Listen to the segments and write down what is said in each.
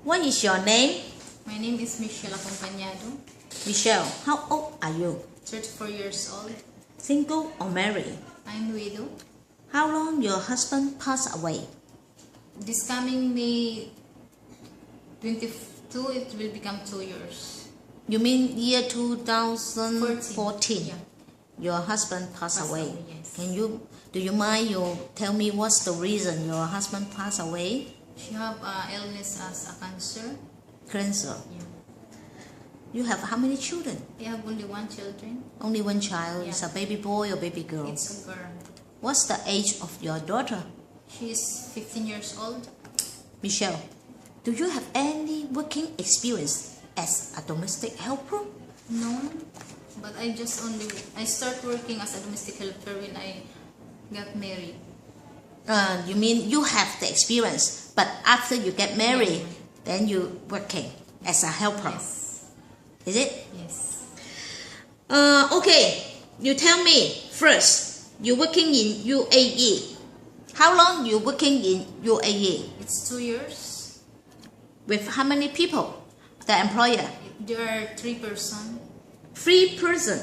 What is your name? My name is Michelle Acompañado, Michelle. How old are you? 34 years old. Single or married? I'm widow. How long your husband passed away? This coming May 22, it will become 2 years. You mean year 2014? 14. Yeah. Your husband passed away. Yes. Do you mind you tell me what's the reason your husband passed away? She have illness as a cancer. Cancer. Yeah. You have how many children? I have only one children. Only one child. Yeah. Is a baby boy or baby girl? It's a girl. What's the age of your daughter? She is 15 years old. Michelle, do you have any working experience as a domestic helper? No, but I start working as a domestic helper when I got married. You mean you have the experience, but after you get married, then you working as a helper. Yes. Is it? Yes. Okay, you tell me first. You working in UAE. How long you working in UAE? It's 2 years. With how many people? The employer? There are 3 persons. 3 person.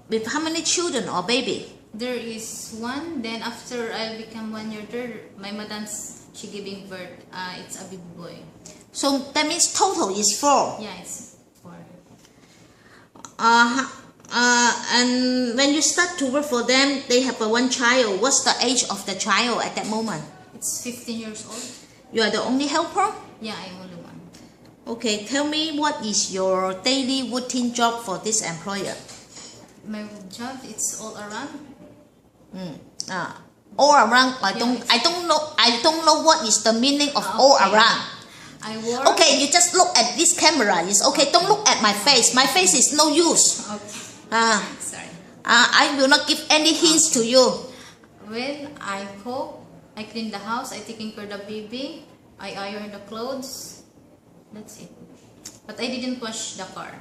With how many children or baby? There is one. Then after I become 1 year there, my madam she giving birth. It's a baby boy. So that means total is 4. Yeah, it's 4. And when you start to work for them, they have one child. What's the age of the child at that moment? It's 15 years old. You are the only helper? Yeah, I'm only one. Okay, tell me what is your daily routine job for this employer? My job it's all around. All around. I don't know what is the meaning of all around. I work. Okay, you just look at this camera. It's okay. Don't look at my face. My face is no use. Okay. Sorry. I will not give any hints to you. When I cook, I clean the house, I taking care of the baby, I iron the clothes. That's it. But I didn't wash the car.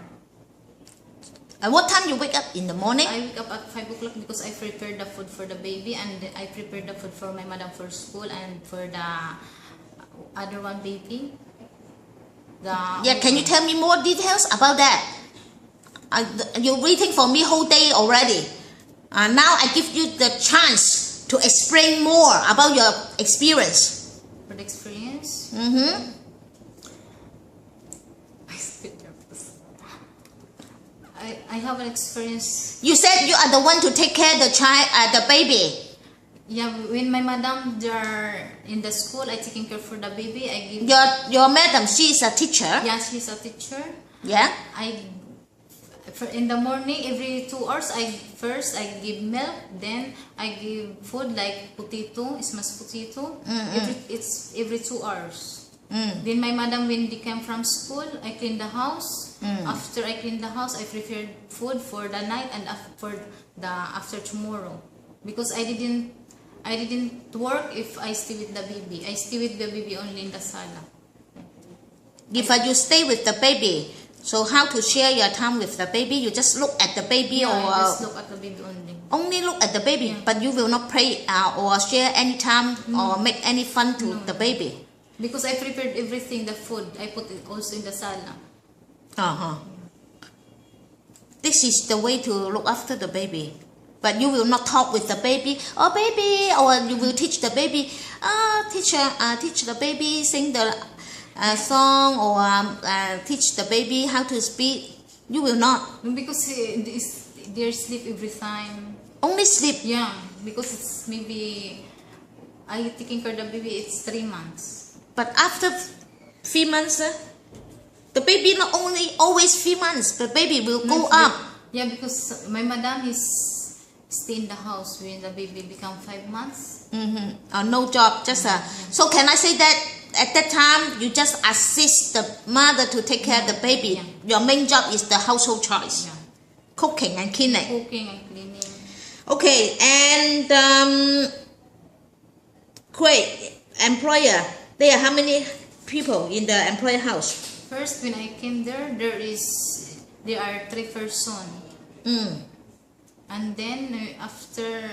And what time you wake up in the morning? I wake up at 5 o'clock because I prepare the food for the baby and I prepare the food for my madam for school and for the other one baby. Can you tell me more details about that? You're waiting for me whole day already. Now I give you the chance to explain more about your experience. For the experience? I have an experience. You said you are the one to take care of the child, the baby. Yeah, when my madam they are in the school, I taking care for the baby. I give. Your madam, she is a teacher. Yeah, she's a teacher. Yeah. In the morning, every 2 hours, I give milk, then I give food like potato, smashed potato. It's every 2 hours. Then my madam, when they came from school, I clean the house. After I clean the house, I prepare food for the night and for the after tomorrow. Because I didn't work if I stay with the baby. I stay with the baby only in the sala. If you stay with the baby, so how to share your time with the baby? You just look at the baby I or just look at the baby only. Only look at the baby, but you will not play or share any time or make any fun to the baby. Because I prepared everything, the food. I put it also in the sala. This is the way to look after the baby. But you will not talk with the baby, oh baby, or you will teach the baby, teach the baby sing the song or teach the baby how to speak. You will not. Because they sleep every time. Only sleep? Yeah, because it's maybe, I taking care of the baby, it's 3 months. But after 3 months, the baby not only always 3 months, the baby will go up. Yeah, because my madam is stay in the house when the baby become 5 months. No job, just So can I say that at that time you just assist the mother to take care of the baby? Yeah. Your main job is the household chores, cooking and cleaning. Cooking and cleaning. Okay, and great employer. There are how many people in the employer house? First, when I came there, there are 3 persons. And then after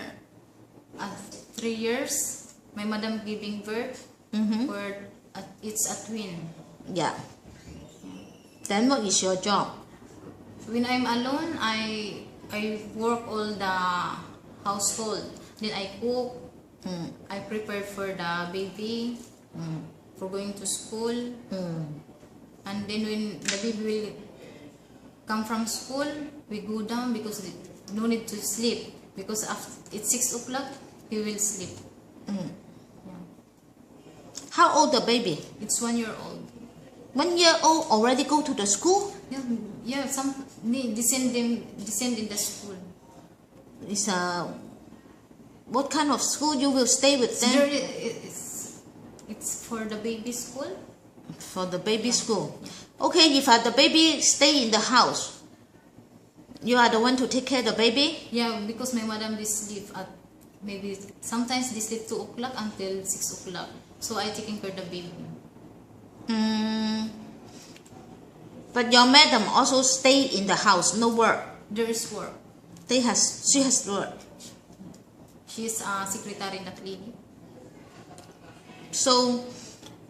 3 years, my madam giving birth for it's a twin. Yeah. Then what is your job? When I'm alone, I work all the household. Then I cook. I prepare for the baby for going to school. And then when the baby will come from school, we go down because no need to sleep. Because after it's 6 o'clock, he will sleep. Yeah. How old the baby? It's 1 year old. 1 year old already go to the school? Yeah. Some descend in the school. It's what kind of school you will stay with them? It's for the baby school. For the baby school. Okay, if the baby stay in the house, you are the one to take care of the baby? Yeah, because my madam they sleep at maybe sometimes they sleep 2 o'clock until 6 o'clock. So I taking care of the baby. But your madam also stay in the house, no work. There is work. She has work. She is a secretary in the clinic. So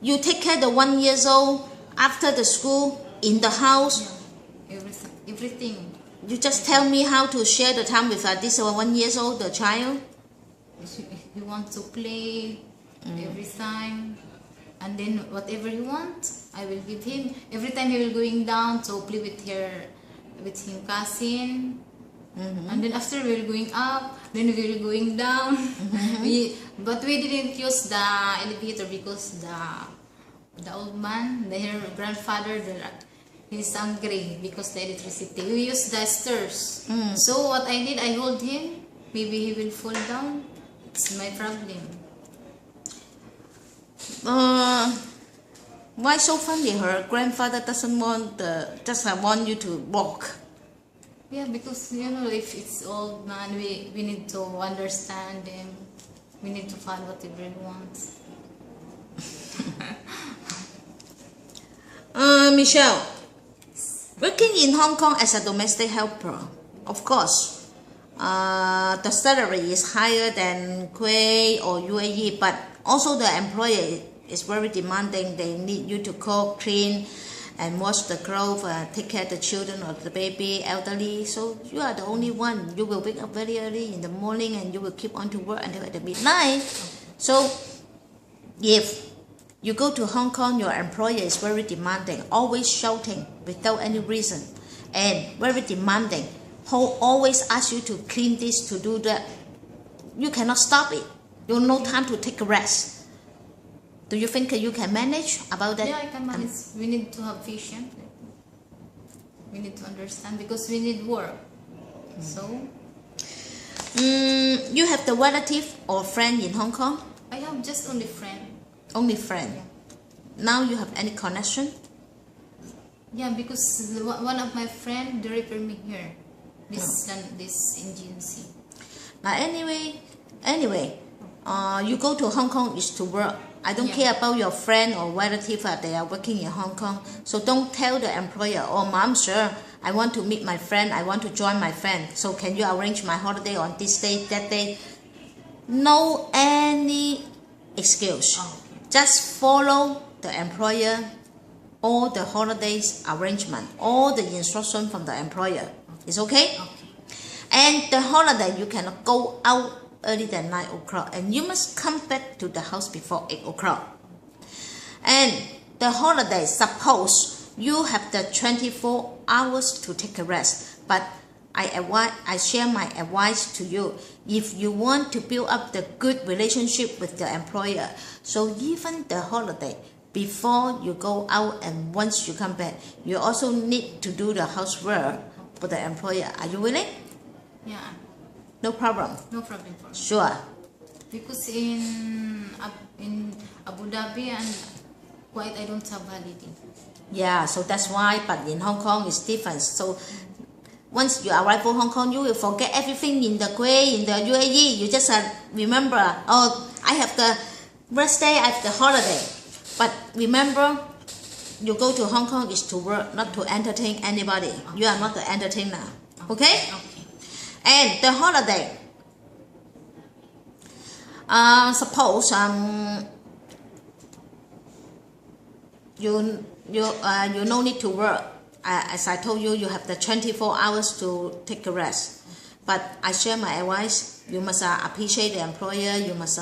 you take care of the 1 year old after the school in the house. Yeah. Everything. You just tell me how to share the time with this 1 year old, the child. He wants to play every time, and then whatever he wants, I will give him. Every time he will going down to play with his cousin. And then after we were going up, then we were going down. But we didn't use the elevator because the old man, her grandfather, he's angry because the electricity. We used the stairs. So what I did, I hold him. Maybe he will fall down. It's my problem. Why so funny? Her grandfather doesn't want you to walk. Yeah, because if it's old man, we need to understand him. We need to find whatever he wants. Michelle, working in Hong Kong as a domestic helper, of course, the salary is higher than Kuwait or UAE, but also the employer is very demanding. They need you to cook, clean, and wash the clothes, take care of the children or the baby, elderly. So you are the only one. You will wake up very early in the morning and you will keep on to work until at the midnight. So if you go to Hong Kong, your employer is very demanding, always shouting without any reason, and very demanding, who always ask you to clean this, to do that. You cannot stop it. You have no time to take a rest. Do you think you can manage about that? Yeah, I can manage. We need to have vision. We need to understand because we need work. So, you have the relative or friend in Hong Kong? I have just only friend. Only friend. Yeah. Now you have any connection? Yeah, because one of my friend they refer me here. This agency. Now anyway, you go to Hong Kong is to work. I don't care about your friend or relative they are working in Hong Kong. So don't tell the employer, oh mom, sir, I want to meet my friend, I want to join my friend. So can you arrange my holiday on this day, that day? No any excuse. Just follow the employer, all the holidays arrangement, all the instruction from the employer. It's okay? And the holiday you cannot go out earlier than 9 o'clock, and you must come back to the house before 8 o'clock. And the holiday, suppose you have the 24 hours to take a rest, but I share my advice to you. If you want to build up the good relationship with the employer, so even the holiday, before you go out and once you come back, you also need to do the housework for the employer. Are you willing? Yeah. No problem. No problem for me. Sure. Because in Abu Dhabi and Kuwait, I don't have holiday. Yeah, so that's why. But in Hong Kong, it's different. So once you arrive in Hong Kong, you will forget everything in the Kuwait, in the UAE. You just remember, oh, I have the rest day, I have the holiday. But remember, you go to Hong Kong is to work, not to entertain anybody. You are not the entertainer. Okay? And the holiday, suppose you no need to work. As I told you, you have the 24 hours to take a rest. But I share my advice. You must appreciate the employer. You must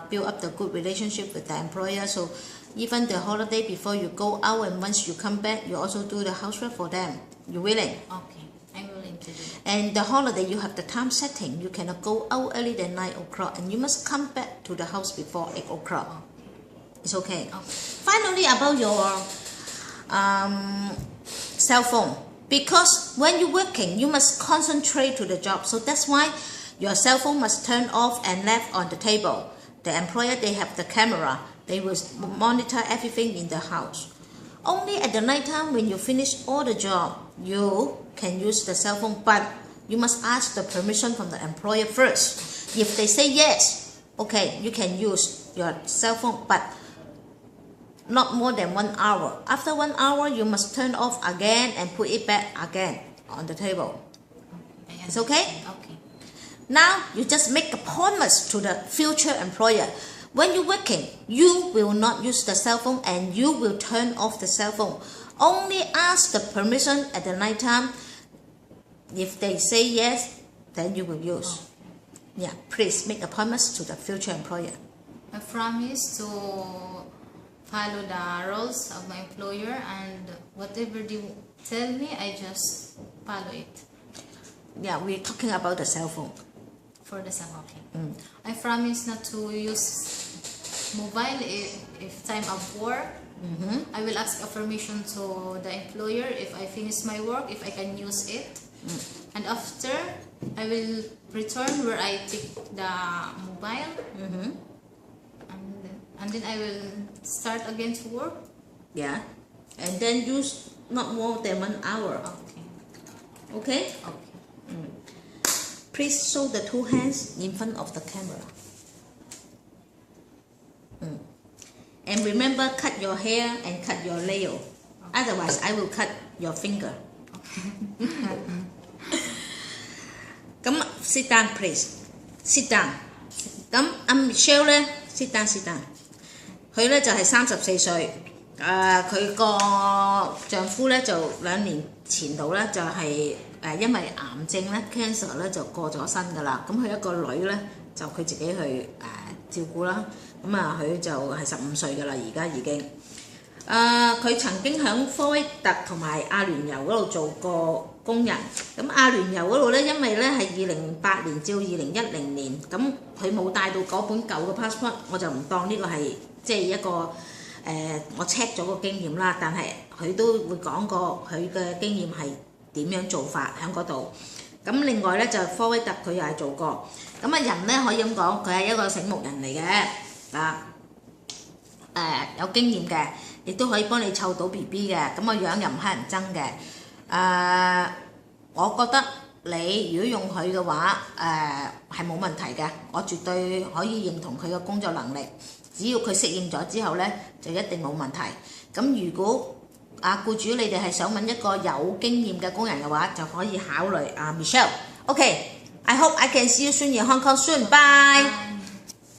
build up the good relationship with the employer. So even the holiday before you go out and once you come back, you also do the housework for them. You willing? Okay, I'm willing to do it. And the holiday, you have the time setting. You cannot go out early than 9 o'clock, and you must come back to the house before 8 o'clock. Okay. It's okay. Okay. Finally, about your cell phone. Because when you're working, you must concentrate to the job. So that's why your cell phone must turn off and left on the table. The employer, they have the camera. They will monitor everything in the house. Only at the night time when you finish all the job, you can use the cell phone, but you must ask the permission from the employer first. If they say yes, okay, you can use your cell phone, but not more than 1 hour. After 1 hour, you must turn off again and put it back again on the table. Okay. It's okay? Okay. Now, you just make a promise to the future employer. When you're working, you will not use the cell phone and you will turn off the cell phone. Only ask the permission at the night time. If they say yes, then you will use. Okay. Yeah, please make a promise to the future employer. I promise to follow the rules of my employer, and whatever they tell me, I just follow it. Yeah, we're talking about the cell phone. For the same, okay. I promise not to use mobile if time of work. I will ask a permission to the employer if I finish my work, if I can use it. And after, I will return where I take the mobile. And then I will start again to work. Yeah, and then use not more than 1 hour. Okay. Okay? Okay. Please show the two hands in front of the camera. And remember, cut your hair and cut your nail. Otherwise, I will cut your finger. Come, sit down, please. Sit down. 咁阿 Michelle 咧 ，sit down，sit down。佢咧就係34歲，佢個丈夫咧就2年前度咧就係因為癌症咧 cancer 咧就過咗身㗎啦。咁佢一個女咧就佢自己去照顧啦。咁佢就係15歲㗎啦，而家已經。佢曾經喺科威特同埋阿聯酋嗰度做過工人。咁阿聯酋嗰度咧，因為咧係2008年至2010年，咁佢冇帶到嗰本舊嘅 passport， 我就唔當呢個係即係一個我 check 咗個經驗啦。但係佢都會講過佢嘅經驗係點樣做法喺嗰度。咁另外咧就科威特佢又係做過。咁人咧可以咁講，佢係一個醒目人嚟嘅有經驗嘅。亦都可以幫你湊到 BB 嘅，咁個樣又唔乞人憎嘅。我覺得你如果用佢嘅話，係冇問題嘅，我絕對可以認同佢嘅工作能力。只要佢適應咗之後咧，就一定冇問題。咁如果僱主你哋係想揾一個有經驗嘅工人嘅話，就可以考慮Michelle。OK，I hope I can see you soon in Hong Kong soon. Bye.